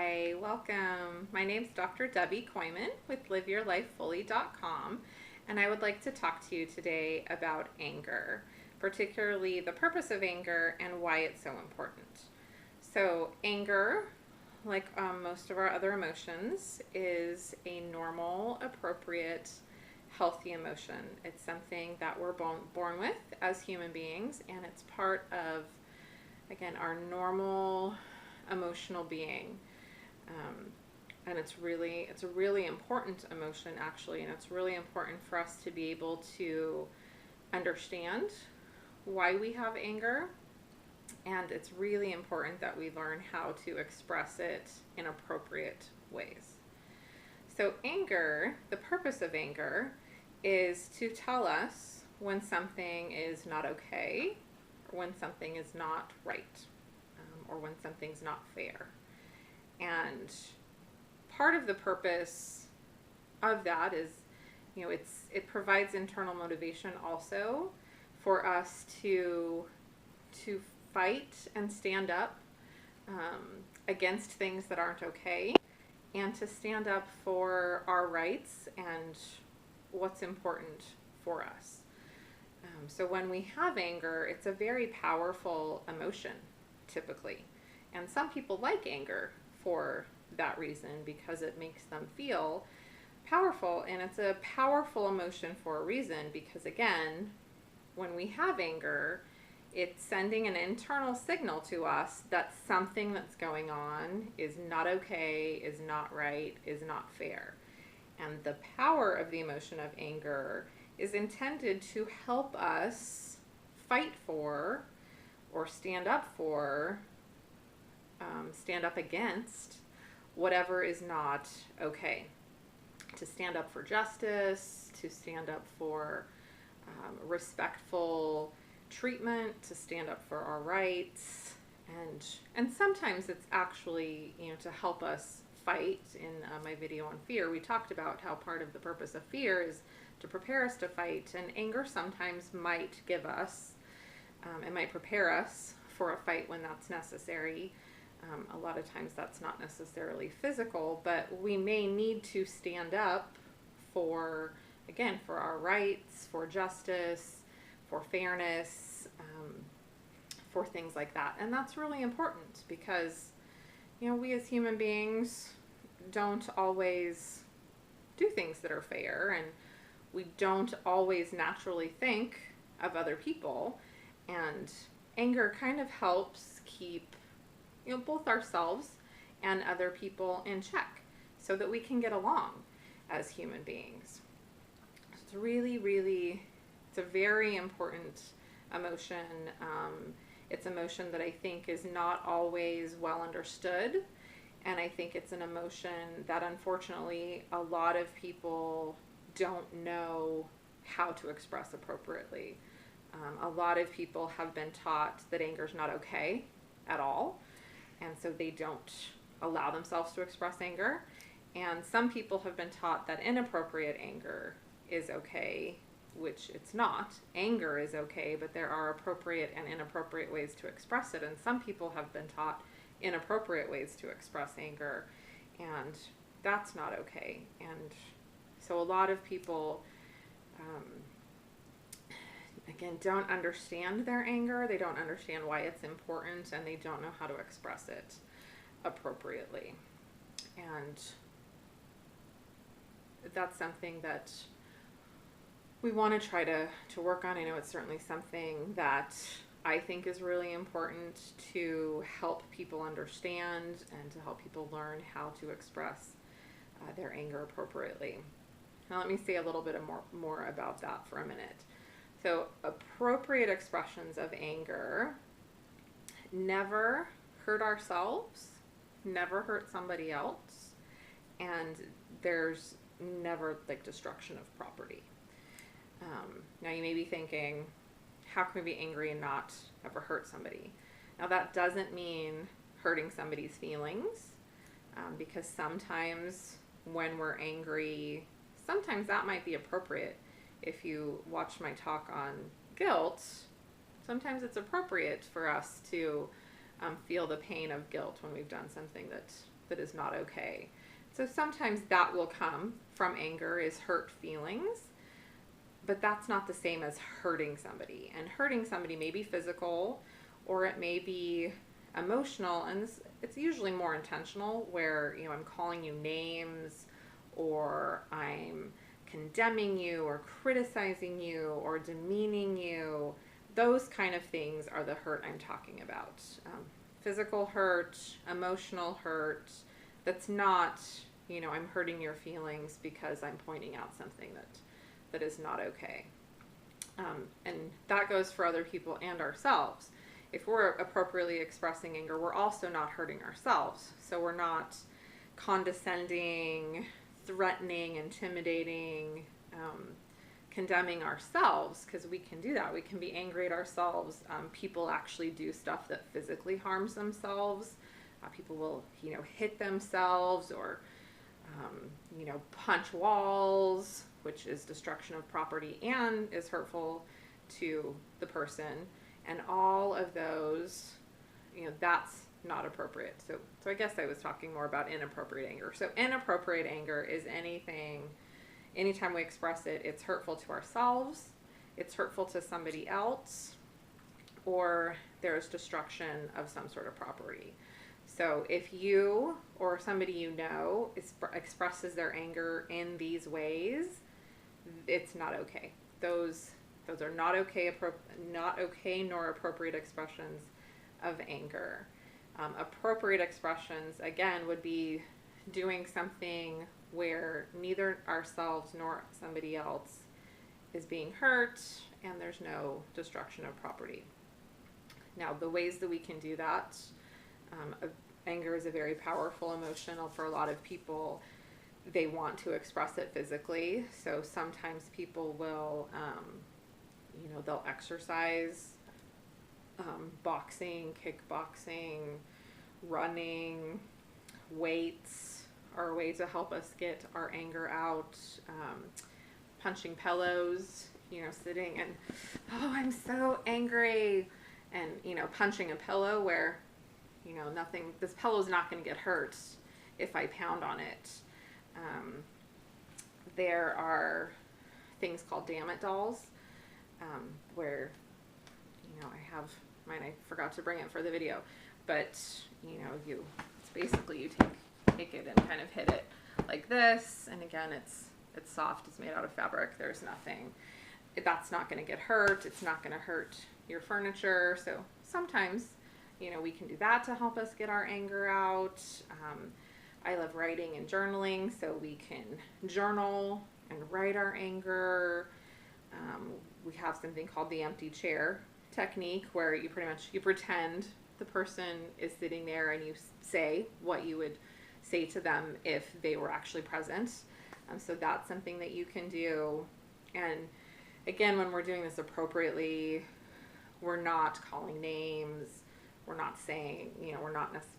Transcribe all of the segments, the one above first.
Hi, welcome. My name's Dr. Debbi Kooyman with liveyourlifefully.com, and I would like to talk to you today about anger, particularly the purpose of anger and why it's so important. So anger, like most of our other emotions, is a normal, appropriate, healthy emotion. It's something that we're born with as human beings, and it's part of, again, our normal emotional being. And it's a really important emotion, actually, and it's really important for us to be able to understand why we have anger, and it's really important that we learn how to express it in appropriate ways. So anger, the purpose of anger is to tell us when something is not okay, or when something is not right, or when something's not fair. And part of the purpose of that is, it provides internal motivation also for us to fight and stand up against things that aren't okay, and to stand up for our rights and what's important for us. So when we have anger, it's a very powerful emotion, typically. And some people like anger for that reason, because it makes them feel powerful. And it's a powerful emotion for a reason, because again, when we have anger, it's sending an internal signal to us that something that's going on is not okay, is not right, is not fair. And the power of the emotion of anger is intended to help us fight for, or stand up for, stand up against whatever is not okay. To stand up for justice, to stand up for respectful treatment, to stand up for our rights, and sometimes it's actually, to help us fight. In my video on fear, we talked about how part of the purpose of fear is to prepare us to fight, and anger sometimes might give us, it might prepare us for a fight when that's necessary. A lot of times that's not necessarily physical, but we may need to stand up for, again, for our rights, for justice, for fairness, for things like that. And that's really important because, we as human beings don't always do things that are fair, and we don't always naturally think of other people. And anger kind of helps keep both ourselves and other people in check, so that we can get along as human beings. It's it's a very important emotion. It's emotion that I think is not always well understood, and I think it's an emotion that unfortunately a lot of people don't know how to express appropriately. A lot of people have been taught that anger is not okay at all, and so they don't allow themselves to express anger. And some people have been taught that inappropriate anger is okay, which it's not. Anger is okay, but there are appropriate and inappropriate ways to express it. And some people have been taught inappropriate ways to express anger, and that's not okay. And so a lot of people, again, don't understand their anger. They don't understand why it's important, and they don't know how to express it appropriately. And that's something that we want to try to work on. I know it's certainly something that I think is really important to help people understand and to help people learn how to express their anger appropriately. Now let me say a little bit more about that for a minute. So appropriate expressions of anger never hurt ourselves, never hurt somebody else, and there's never destruction of property. Now you may be thinking, how can we be angry and not ever hurt somebody? Now that doesn't mean hurting somebody's feelings, because sometimes when we're angry, sometimes that might be appropriate. If you watch my talk on guilt, sometimes it's appropriate for us to feel the pain of guilt when we've done something that that is not okay. So sometimes that will come from anger, is hurt feelings, but that's not the same as hurting somebody. And hurting somebody may be physical, or it may be emotional, and it's usually more intentional, where, you know, I'm calling you names, or I'm condemning you, or criticizing you, or demeaning you. Those kind of things are the hurt I'm talking about. Physical hurt, emotional hurt, that's not, you know, I'm hurting your feelings because I'm pointing out something that is not okay. And that goes for other people and ourselves. If we're appropriately expressing anger, we're also not hurting ourselves. So we're not condescending, threatening, intimidating, condemning ourselves, because we can do that. We can be angry at ourselves. People actually do stuff that physically harms themselves. People will, you know, hit themselves, or, you know, punch walls, which is destruction of property and is hurtful to the person. And all of those, you know, that's not appropriate. So I guess I was talking more about inappropriate anger. So inappropriate anger is anytime we express it, it's hurtful to ourselves, it's hurtful to somebody else, or there's destruction of some sort of property. So if you or somebody you know expresses their anger in these ways, it's not okay. Those are not okay nor appropriate expressions of anger. Appropriate expressions, again, would be doing something where neither ourselves nor somebody else is being hurt, and there's no destruction of property. Now, the ways that we can do that, anger is a very powerful emotion for a lot of people. They want to express it physically. So sometimes people will, you know, they'll exercise, boxing, kickboxing, running, weights are a way to help us get our anger out. Punching pillows, you know, sitting and, oh, I'm so angry, and, you know, punching a pillow where, you know, this pillow's not going to get hurt if I pound on it. There are things called damn it dolls, where, you know, I have mine, I forgot to bring it for the video, but, you know, it's basically you take it and kind of hit it like this, and again, it's soft, it's made out of fabric, there's nothing, that's not going to get hurt, it's not going to hurt your furniture. So sometimes, you know, we can do that to help us get our anger out. I love writing and journaling, so we can journal and write our anger. We have something called the empty chair technique, where you pretend the person is sitting there and you say what you would say to them if they were actually present. So that's something that you can do. And again, when we're doing this appropriately, we're not calling names, we're not saying, you know, we're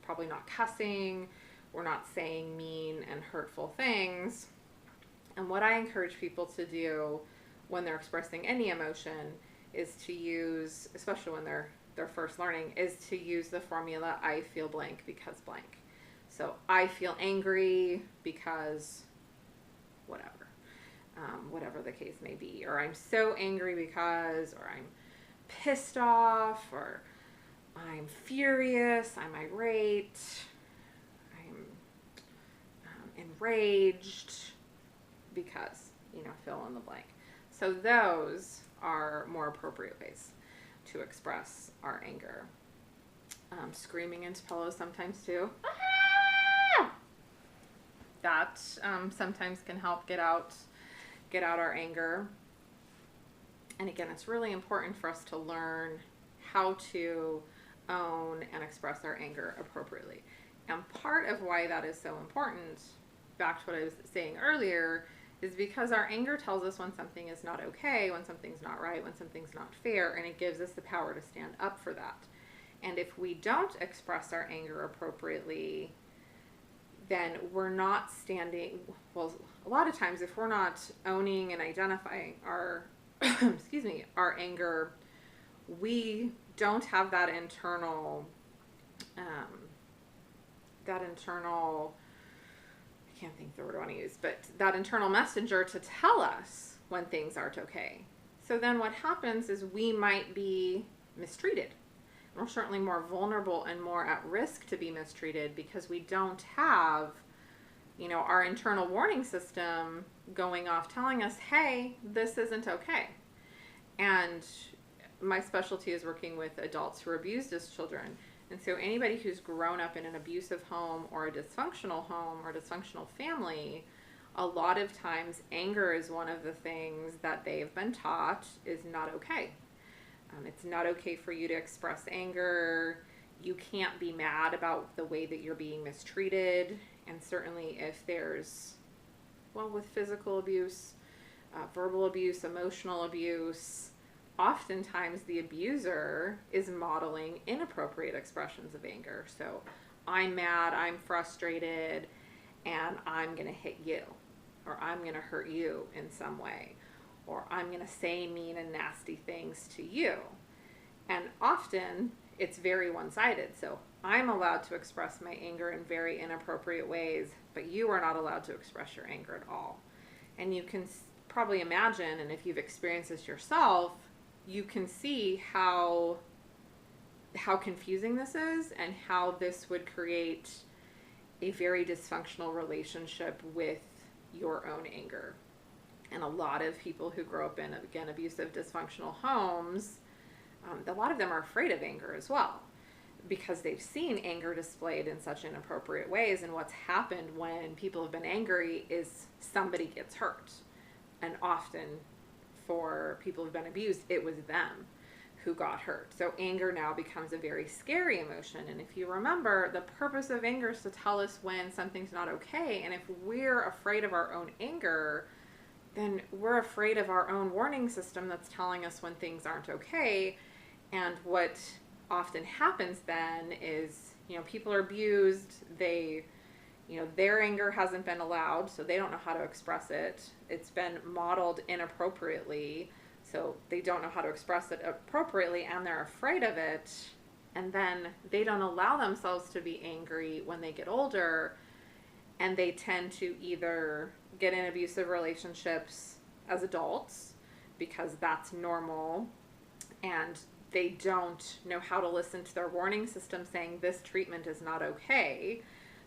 probably not cussing, we're not saying mean and hurtful things. And what I encourage people to do when they're expressing any emotion is to use, especially when they're first learning, is to use the formula, I feel blank because blank. So I feel angry because whatever the case may be, or I'm so angry because, or I'm pissed off, or I'm furious, I'm irate, I'm enraged because, you know, fill in the blank. So those are more appropriate ways to express our anger. Screaming into pillows sometimes too. Ah! That sometimes can help get out our anger. And again, it's really important for us to learn how to own and express our anger appropriately. And part of why that is so important, back to what I was saying earlier, is because our anger tells us when something is not okay, when something's not right, when something's not fair, and it gives us the power to stand up for that. And if we don't express our anger appropriately, then we're not standing, well, a lot of times if we're not owning and identifying our, our anger, we don't have that internal that internal, I can't think of the word I want to use, but that internal messenger to tell us when things aren't okay. So then what happens is we might be mistreated. We're certainly more vulnerable and more at risk to be mistreated because we don't have, our internal warning system going off telling us, hey, this isn't okay. And my specialty is working with adults who are abused as children. And so anybody who's grown up in an abusive home or a dysfunctional home or dysfunctional family, a lot of times anger is one of the things that they've been taught is not okay. It's not okay for you to express anger. You can't be mad about the way that you're being mistreated. And certainly if there's, with physical abuse, verbal abuse, emotional abuse, oftentimes the abuser is modeling inappropriate expressions of anger. So I'm mad, I'm frustrated, and I'm going to hit you, or I'm going to hurt you in some way, or I'm going to say mean and nasty things to you. And often it's very one-sided. So I'm allowed to express my anger in very inappropriate ways, but you are not allowed to express your anger at all. And you can probably imagine, and if you've experienced this yourself, you can see how confusing this is and how this would create a very dysfunctional relationship with your own anger. And a lot of people who grow up in, again, abusive, dysfunctional homes, a lot of them are afraid of anger as well because they've seen anger displayed in such inappropriate ways. And what's happened when people have been angry is somebody gets hurt. And often for people who've been abused, it was them who got hurt. So anger now becomes a very scary emotion. And if you remember, the purpose of anger is to tell us when something's not okay. And if we're afraid of our own anger, then we're afraid of our own warning system that's telling us when things aren't okay. And what often happens then is, people are abused, their anger hasn't been allowed, so they don't know how to express it. It's been modeled inappropriately, so they don't know how to express it appropriately, and they're afraid of it. And then they don't allow themselves to be angry when they get older, and they tend to either get in abusive relationships as adults because that's normal, and they don't know how to listen to their warning system saying this treatment is not okay.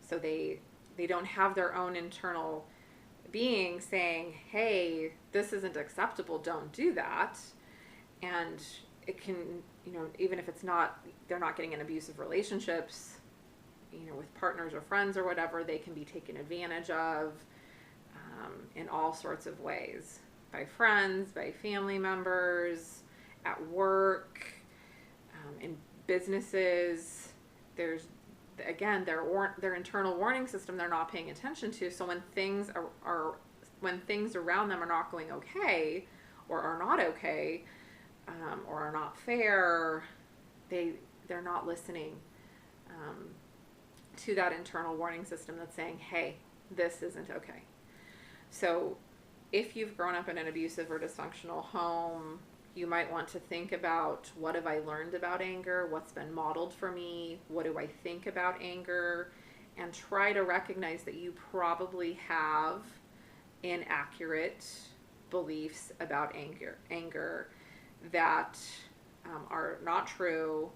So they don't have their own internal being saying, hey, this isn't acceptable, don't do that. And it can, even if they're not getting in abusive relationships, with partners or friends or whatever, they can be taken advantage of in all sorts of ways, by friends, by family members, at work, in businesses. There's, again, their internal warning system they're not paying attention to. So when things when things around them are not going okay, or are not okay, or are not fair, they're not listening to that internal warning system that's saying, hey, this isn't okay. So if you've grown up in an abusive or dysfunctional home, you might want to think about, what have I learned about anger? What's been modeled for me? What do I think about anger? And try to recognize that you probably have inaccurate beliefs about anger that are not true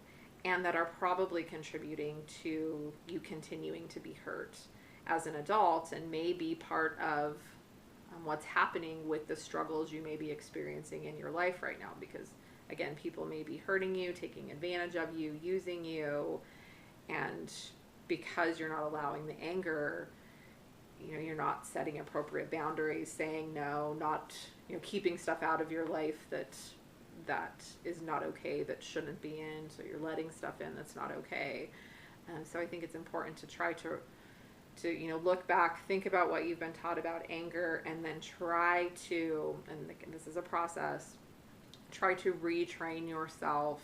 and that are probably contributing to you continuing to be hurt as an adult, and may be part of what's happening with the struggles you may be experiencing in your life right now. Because again, people may be hurting you, taking advantage of you, using you, and because you're not allowing the anger, you're not setting appropriate boundaries, saying no, not keeping stuff out of your life that is not okay, that shouldn't be in, so you're letting stuff in that's not okay. So I think it's important to try to look back, think about what you've been taught about anger, and then try to, and this is a process, try to retrain yourself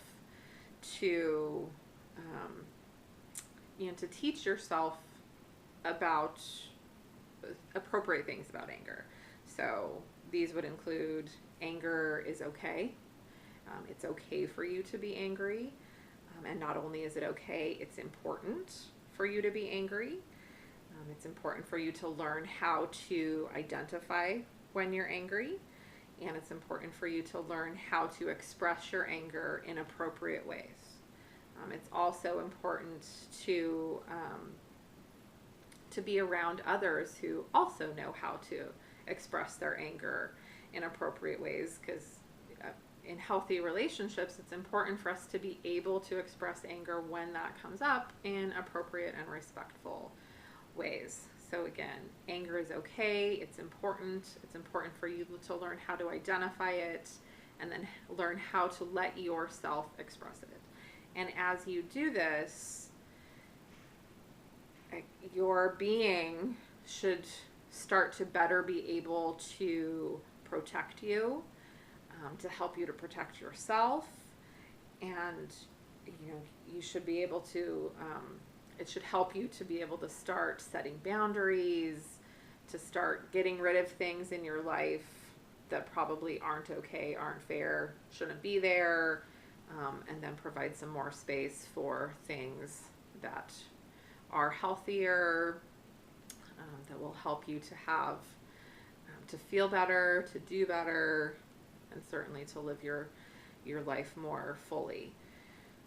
to, to teach yourself about appropriate things about anger. So these would include, anger is okay. It's okay for you to be angry. And not only is it okay, it's important for you to be angry. It's important for you to learn how to identify when you're angry, and it's important for you to learn how to express your anger in appropriate ways. It's also important to be around others who also know how to express their anger in appropriate ways, because in healthy relationships, it's important for us to be able to express anger when that comes up in appropriate and respectful ways. So again, anger is okay. It's important. It's important for you to learn how to identify it and then learn how to let yourself express it. And as you do this, your being should start to better be able to protect you, to help you to protect yourself, and you should be able to it should help you to be able to start setting boundaries, to start getting rid of things in your life that probably aren't okay, aren't fair, shouldn't be there, and then provide some more space for things that are healthier, that will help you to have, to feel better, to do better, and certainly to live your life more fully.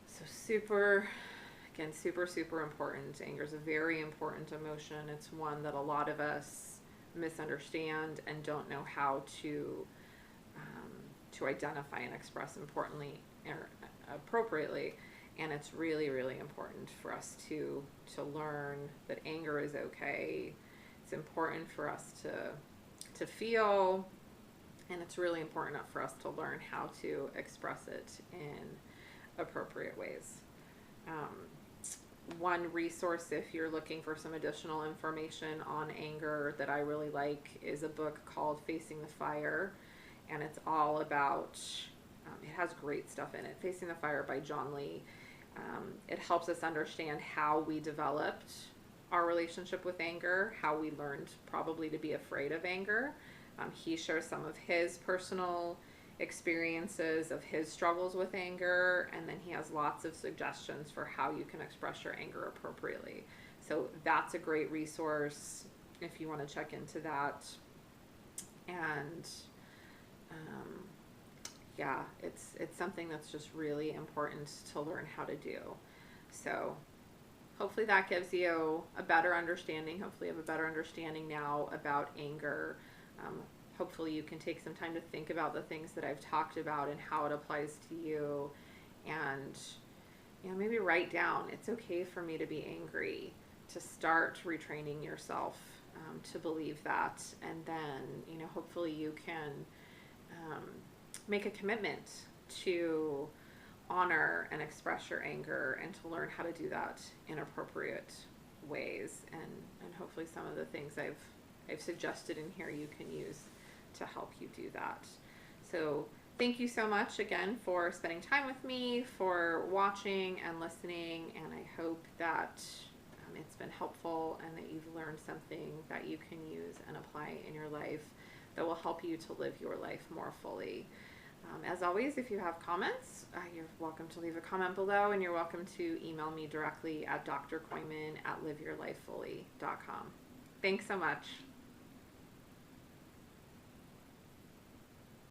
So super important. Anger is a very important emotion. It's one that a lot of us misunderstand and don't know how to identify and express importantly or appropriately. And it's really, really important for us to learn that anger is okay. It's important for us to feel, and it's really important for us to learn how to express it in appropriate ways. One resource, if you're looking for some additional information on anger, that I really like is a book called Facing the Fire, and it's all about, it has great stuff in it, Facing the Fire by John Lee. It helps us understand how we developed our relationship with anger, how we learned probably to be afraid of anger. He shares some of his personal experiences of his struggles with anger, and then he has lots of suggestions for how you can express your anger appropriately. So that's a great resource if you want to check into that. And yeah, it's something that's just really important to learn how to do. So hopefully that gives you a better understanding. Hopefully you have a better understanding now about anger. Hopefully you can take some time to think about the things that I've talked about and how it applies to you, and maybe write down, it's okay for me to be angry, to start retraining yourself to believe that, and then hopefully you can make a commitment to honor and express your anger and to learn how to do that in appropriate ways, and hopefully some of the things I've suggested in here you can use to help you do that. So thank you so much again for spending time with me, for watching and listening, and I hope that it's been helpful and that you've learned something that you can use and apply in your life that will help you to live your life more fully. As always, if you have comments, you're welcome to leave a comment below, and you're welcome to email me directly at drkooyman@liveyourlifefully.com. Thanks so much.